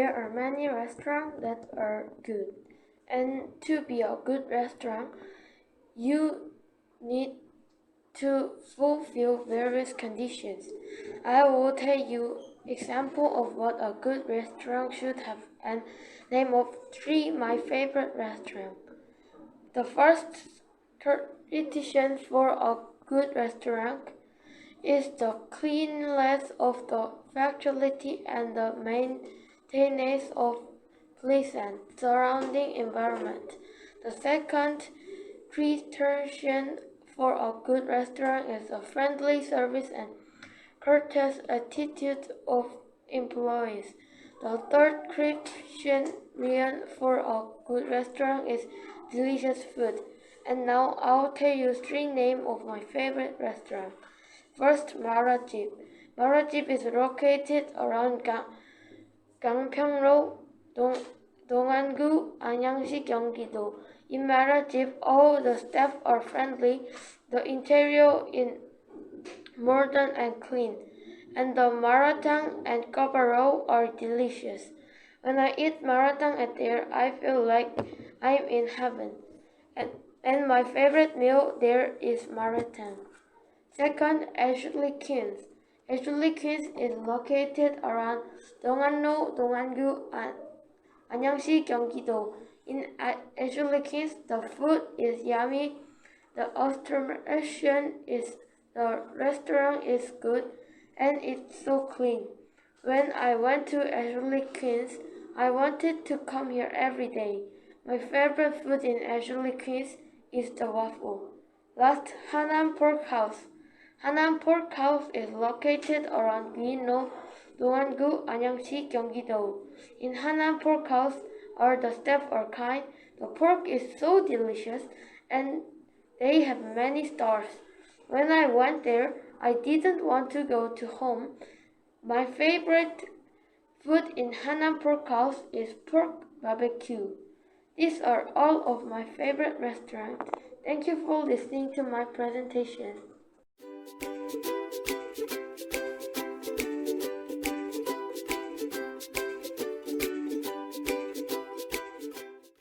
There are many restaurants that are good, and to be a good restaurant, you need to fulfill various conditions. I will tell you example of what a good restaurant should have and name of 3 my favorite restaurants. The first condition for a good restaurant is the cleanliness of the facility and the maintenance of pleasant surrounding environment. The second criterion for a good restaurant is a friendly service and courteous attitude of employees. The third criterion for a good restaurant is delicious food. And now I'll tell you 3 names of my favorite restaurants. First, Marajip. Marajip is located around Gangpyeong-ro, Dongwon-gu, Anyangsi, Gyeonggi-do. In Marajip, all the staff are friendly, the interior is modern and clean, and the maratang and gabaro are delicious. When I eat maratang at there, I feel like I'm in heaven. And my favorite meal there is maratang. Second, Ashley Kins. Ashley Kins is located around Dongwon-ro, Dongwon-gu, and Anyangsi, Gyeonggi-do. In Ashley Kins, the food is yummy, the restaurant is good, and it's so clean. When I went to Ashley Kins, I wanted to come here every day. My favorite food in Ashley Kins is the waffle. Last, Hanan Pork House. Hanan Pork House is located around Gino, Dongwon-gu, Anyangsi, Gyeonggi-do. In Hanan Pork House, all the staff are kind, the pork is so delicious, and they have many stars. When I went there, I didn't want to go to home. My favorite food in Hanan Pork House is pork barbecue. These are all of my favorite restaurants. Thank you for listening to my presentation.